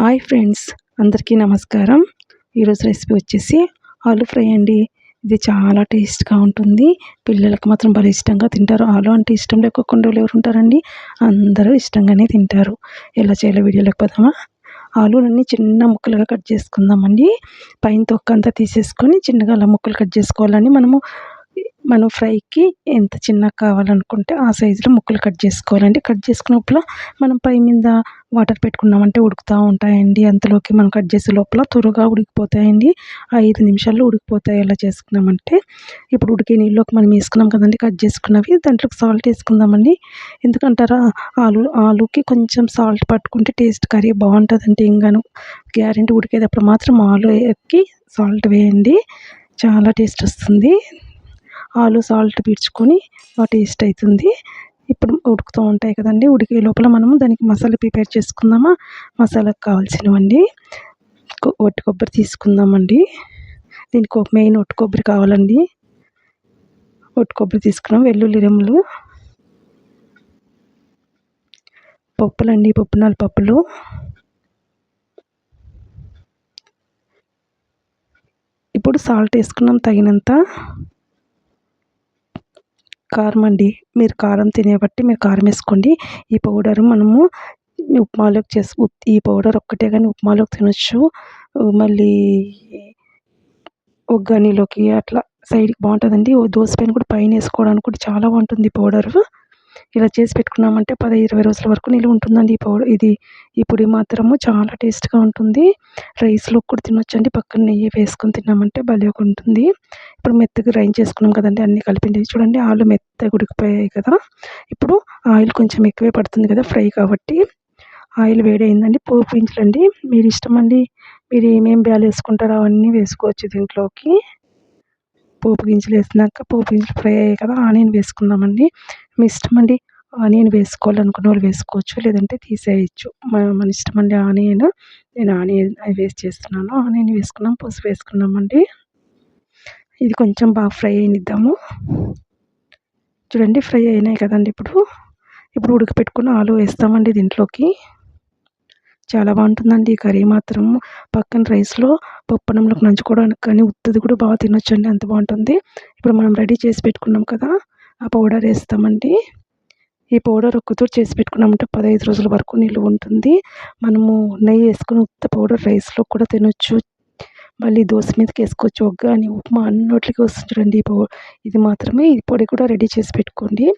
Hi friends, అందరికీ నమస్కారం. ఈరోజు రెసిపీ వచ్చేసి ఆలూ ఫ్రై అండి. ఇది చాలా టేస్ట్గా ఉంటుంది. పిల్లలకు మాత్రం భలే ఇష్టంగా తింటారు. ఆలు అంటే ఇష్టం లేకోకుండా ఎవరు ఉంటారండి? అందరూ ఇష్టంగానే తింటారు. ఎలా చేయాలో వీడియోలోకి పోదామా? ఆలూలన్నీ చిన్న ముక్కలుగా కట్ చేసుకుందామండి. పైన తొక్కంతా తీసేసుకొని చిన్నగా అలా ముక్కలు కట్ చేసుకోవాలని మనం ఫ్రైకి ఎంత చిన్నగా కావాలనుకుంటే ఆ సైజులో ముక్కలు కట్ చేసుకోవాలండి. కట్ చేసుకున్నప్పుడు మనం పై మీద వాటర్ పెట్టుకున్నామంటే ఉడుకుతూ ఉంటాయండి. అంతలోకి మనం కట్ చేసే లోపల త్వరగా ఉడికిపోతాయండి. 5 నిమిషాల్లో ఉడికిపోతాయి అలా చేసుకున్నామంటే. ఇప్పుడు ఉడికే నీళ్ళలోకి మనం వేసుకున్నాం కదండి కట్ చేసుకున్నవి, దాంట్లోకి సాల్ట్ వేసుకుందామండి. ఎందుకంటారా, ఆలూకి కొంచెం సాల్ట్ పట్టుకుంటే టేస్ట్ కర్రీ బాగుంటుందంటే ఇంగాను. గ్యారెంటీ ఉడికేటప్పుడు మాత్రం ఆలూకి సాల్ట్ వేయండి, చాలా టేస్ట్ వస్తుంది. ఆలు సాల్ట్ పీల్చుకొని టేస్ట్ అవుతుంది. ఇప్పుడు ఉడుకుతూ ఉంటాయి కదండి, ఉడికే లోపల మనము దానికి మసాలా ప్రిపేర్ చేసుకుందామా. మసాలాకు కావాల్సినవండి, ఒట్టి కొబ్బరి తీసుకుందామండి. దీనికి ఒక మెయిన్ ఒట్టి కొబ్బరి కావాలండి. ఒట్టి కొబ్బరి తీసుకున్నాం. వెల్లుల్లి రెమ్మలు, పప్పులండి, పుట్నాల పప్పులు, ఇప్పుడు సాల్ట్ వేసుకున్నాం తగినంత. కారం అండి, మీరు కారం తినే బట్టి మీరు కారం వేసుకోండి. ఈ పౌడర్ మనము ఉప్మాలోకి ఈ పౌడర్ ఒక్కటే కానీ ఉప్మాలోకి తినొచ్చు, మళ్ళీ ఒగ్గానిలోకి అట్లా సైడ్కి బాగుంటుందండి. దోశ పైన కూడా పైన వేసుకోవడానికి కూడా చాలా బాగుంటుంది ఈ పౌడరు. ఇలా చేసి పెట్టుకున్నామంటే 10-20 రోజుల వరకు నిలువ ఉంటుందండి ఈ పొడి మాత్రము చాలా టేస్ట్గా ఉంటుంది. రైస్లో కూడా తినొచ్చండి. పక్కన నెయ్యి వేసుకొని తిన్నామంటే భలే ఉంటుంది. ఇప్పుడు మెత్తగా గ్రైండ్ చేసుకున్నాం కదండి, అన్నీ కలిపింది చూడండి. ఆలు మెత్తగా ఉడికిపోయాయి కదా. ఇప్పుడు ఆయిల్ కొంచెం ఎక్కువే పడుతుంది కదా ఫ్రై కాబట్టి. ఆయిల్ వేడైందండి. పోపు గింజలండి, మీరు ఇష్టం అండి, మీరు ఏమేమి బ్యాలు వేసుకుంటారో అవన్నీ వేసుకోవచ్చు దీంట్లోకి. పోపు గింజలు వేసినాక పోపు గింజలు ఫ్రై అయ్యాయి కదా, ఆనియన్ వేసుకుందామండి. మీ ఇష్టం అండి, ఆనియన్ వేసుకోవాలనుకున్న వాళ్ళు వేసుకోవచ్చు, లేదంటే తీసేయచ్చు. మన ఇష్టం అండి. నేను ఆనియన్ వేస్ట్ చేస్తున్నాను. ఆనియన్ వేసుకున్నాం, పసుపు వేసుకున్నామండి. ఇది కొంచెం బాగా ఫ్రై అయినిద్దాము. చూడండి ఫ్రై అయినాయి కదండి. ఇప్పుడు ఉడకపెట్టుకున్న ఆలు వేస్తామండి దీంట్లోకి. చాలా బాగుంటుందండి ఈ కర్రీ మాత్రం. పక్కన రైస్లో పప్పన్నంలోకి నంచుకోవడానికి కానీ ఉత్తది కూడా బాగా తినొచ్చండి, అంత బాగుంటుంది. ఇప్పుడు మనం రెడీ చేసి పెట్టుకున్నాం కదా, ఆ పౌడర్ వేస్తామండి. ఈ పౌడర్ ఒక్కతూరి చేసి పెట్టుకున్నామంటే 15 రోజుల వరకు నిలువ ఉంటుంది. మనము నెయ్యి వేసుకుని ఉత్త పౌడర్ రైస్లో కూడా తినొచ్చు, మళ్ళీ దోశ మీదకి వేసుకోవచ్చు, ఒగ్గాని ఉప్మా అన్నిటికీ వస్తుంది చూడండి. ఇది మాత్రమే, ఈ పొడి కూడా రెడీ చేసి పెట్టుకోండి.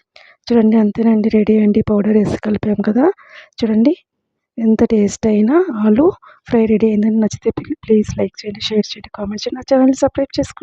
చూడండి అంతేనండి, రెడీ అండి. పౌడర్ వేసి కలిపాం కదా, చూడండి ఎంత టేస్ట్ అయినా ఆలు ఫ్రై రెడీ అయిందని. నచ్చితే ప్లీజ్ లైక్ చేయండి, షేర్ చేయండి, కామెంట్ చేయండి. నా ఛానల్ సబ్స్క్రైబ్ చేసుకోండి.